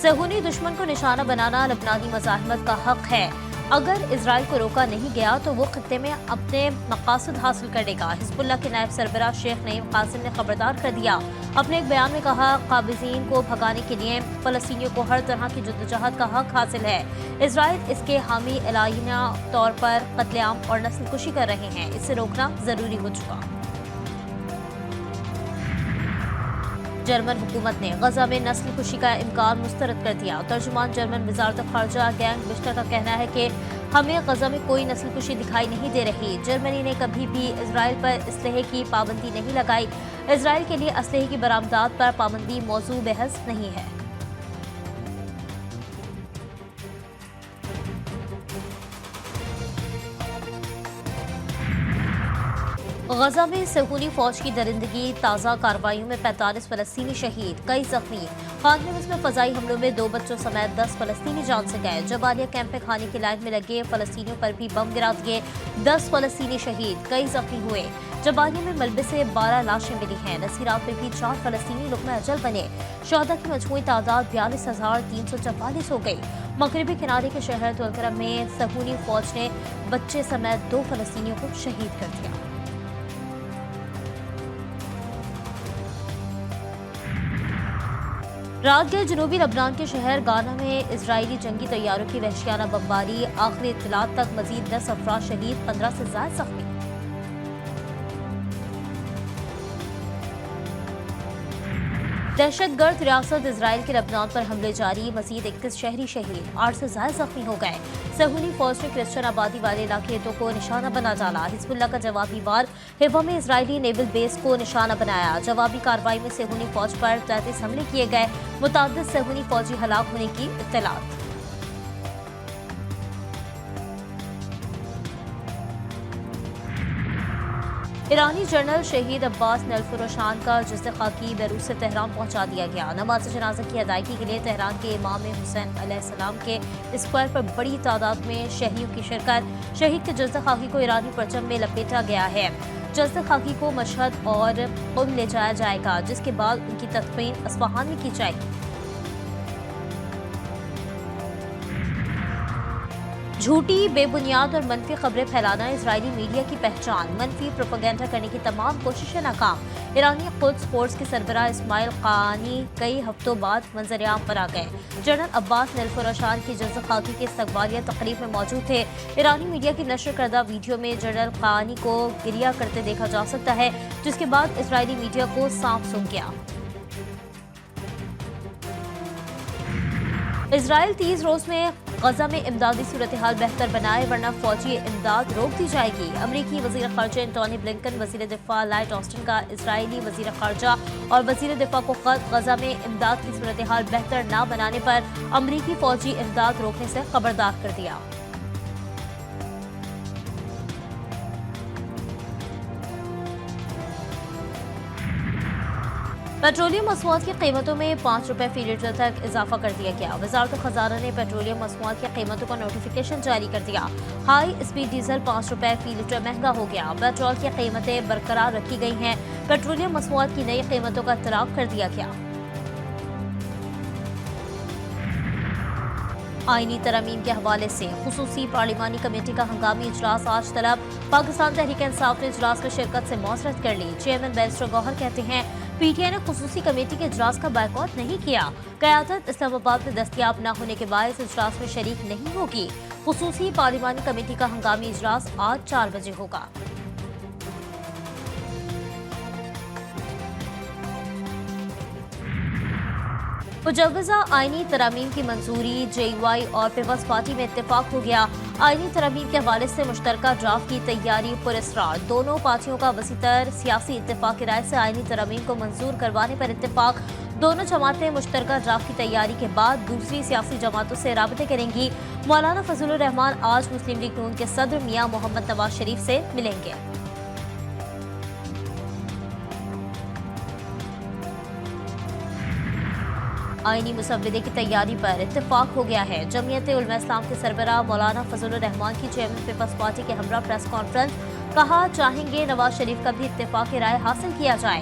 صہیونی دشمن کو نشانہ بنانا لبنانی مزاحمت کا حق ہے، اگر اسرائیل کو روکا نہیں گیا تو وہ خطے میں اپنے مقاصد حاصل کرے گا۔ حزب اللہ کے نائب سربراہ شیخ نعیم قاسم نے خبردار کر دیا، اپنے ایک بیان میں کہا، قابضین کو بھگانے کے لیے فلسطینیوں کو ہر طرح کی جدوجہد کا حق حاصل ہے۔ اسرائیل اس کے حامی اعلانیہ طور پر قتل عام اور نسل کشی کر رہے ہیں، اسے روکنا ضروری ہو چکا۔ جرمن حکومت نے غزہ میں نسل کشی کا امکان مسترد کر دیا۔ ترجمان جرمن وزارت خارجہ گینگ بشٹر کا کہنا ہے کہ ہمیں غزہ میں کوئی نسل کشی دکھائی نہیں دے رہی۔ جرمنی نے کبھی بھی اسرائیل پر اسلحے کی پابندی نہیں لگائی۔ اسرائیل کے لیے اسلحے کی برآمدات پر پابندی موضوع بحث نہیں ہے۔ غزہ میں صہیونی فوج کی درندگی، تازہ کارروائیوں میں 45 فلسطینی شہید، کئی زخمی۔ خان یونس میں فضائی حملوں میں 2 بچوں سمیت 10 فلسطینی جان سے گئے۔ جبالیہ کیمپ میں کھانے کی لائن میں لگے فلسطینیوں پر بھی بم گرا دیے، 10 فلسطینی شہید، کئی زخمی ہوئے۔ جبالیہ میں ملبے سے 12 لاشیں ملی ہیں۔ نصیرات میں بھی 4 فلسطینی لقمہ اجل بنے۔ شہداء کی مجموعی تعداد 42,344 ہو گئی۔ مغربی کنارے کے شہر طولکرم میں صہیونی فوج نے بچے سمیت 2 فلسطینیوں کو شہید کر دیا۔ رات گئے جنوبی لبنان کے شہر گانا میں اسرائیلی جنگی طیاروں کی وحشیانہ بمباری، آخری اطلاعات تک مزید 10 افراد شہید، 15 سے زائد زخمی۔ دہشت گرد ریاست اسرائیل کے لبنان پر حملے جاری، مزید 21 شہری شہید، 8 سے زائد زخمی ہو گئے۔ صہیونی فوج نے کرسچن آبادی والے علاقے کو نشانہ بنا ڈالا۔ حزب اللہ کا جوابی وار، حیفا میں اسرائیلی نیول بیس کو نشانہ بنایا۔ جوابی کارروائی میں صہیونی فوج پر 33 حملے کیے گئے، متعدد صہیونی فوجی ہلاک ہونے کی اطلاعات۔ ایرانی جنرل شہید عباس نیلفروشان کا جسد خاکی بیروت سے تہران پہنچا دیا گیا۔ نماز جنازہ کی ادائیگی کے لیے تہران کے امام حسین علیہ السلام کے اسکوائر پر بڑی تعداد میں شہریوں کی شرکت۔ شہید کے جسد خاکی کو ایرانی پرچم میں لپیٹا گیا ہے۔ جسد خاکی کو مشہد اور قم لے جایا جائے گا، جس کے بعد ان کی تدفین اصفہان میں کی جائے گی۔ جھوٹی، بے بنیاد اور منفی خبریں پھیلانا اسرائیلی میڈیا کی پہچان، منفی پروپیگنڈا کرنے کی تمام کوششیں ناکام۔ ایرانی قدس فورس کے سربراہ اسماعیل قانی کئی ہفتوں بعد منظر عام پر آ گئے۔ جنرل عباس نیلفروشان کی جسد خاکی کے استقبالیہ تقریب میں موجود تھے۔ ایرانی میڈیا کی نشر کردہ ویڈیو میں جنرل قانی کو گریہ کرتے دیکھا جا سکتا ہے، جس کے بعد اسرائیلی میڈیا کو سانپ سونگ گیا۔ اسرائیل 30 روز میں غزہ میں امدادی صورتحال بہتر بنائے ورنہ فوجی امداد روک دی جائے گی۔ امریکی وزیر خارجہ انٹونی بلنکن، وزیر دفاع لائٹ آسٹن کا اسرائیلی وزیر خارجہ اور وزیر دفاع کو خط، غزہ میں امداد کی صورتحال بہتر نہ بنانے پر امریکی فوجی امداد روکنے سے خبردار کر دیا۔ پیٹرولیم مصنوعات کی قیمتوں میں 5 روپے فی لیٹر تک اضافہ کر دیا گیا۔ وزارت خزانہ نے پیٹرولیم مصنوعات کی قیمتوں کا نوٹیفیکیشن جاری کر دیا۔ ہائی اسپیڈ ڈیزل 5 روپے فی لیٹر مہنگا ہو گیا۔ پیٹرول کی قیمتیں برقرار رکھی گئی ہیں۔ پیٹرولیم مصنوعات کی نئی قیمتوں کا اطلاق کر دیا گیا۔ آئینی ترامیم کے حوالے سے خصوصی پارلیمانی کمیٹی کا ہنگامی اجلاس آج طلب۔ پاکستان تحریک انصاف نے اجلاس میں شرکت سے معذرت کر لی۔ چیئرمین بیرسٹر گوہر کہتے ہیں، پی ٹی آئی نے خصوصی کمیٹی کے اجلاس کا بائیکاٹ نہیں کیا۔ قیادت اسلام آباد میں دستیاب نہ ہونے کے باعث اجلاس میں شریک نہیں ہوگی۔ خصوصی پارلیمانی کمیٹی کا ہنگامی اجلاس آج 4 بجے ہوگا۔ مجوزہ آئینی ترامیم کی منظوری، جے وائی اور پیپلز پارٹی میں اتفاق ہو گیا۔ آئینی ترامیم کے حوالے سے مشترکہ ڈرافٹ کی تیاری پر اسرار، دونوں پارٹیوں کا وسیع تر سیاسی اتفاق کی رائے سے آئینی ترامیم کو منظور کروانے پر اتفاق۔ دونوں جماعتیں مشترکہ ڈرافٹ کی تیاری کے بعد دوسری سیاسی جماعتوں سے رابطے کریں گی۔ مولانا فضل الرحمان آج مسلم لیگ نون کے صدر میاں محمد نواز شریف سے ملیں گے۔ آئینی مسودے کی تیاری پر اتفاق ہو گیا ہے۔ جمعیت علماء اسلام کے سربراہ مولانا فضل الرحمان کی چیئرمین پیپلز پارٹی کے ہمراہ پریس کانفرنس، کہا چاہیں گے نواز شریف کا بھی اتفاق رائے حاصل کیا جائے۔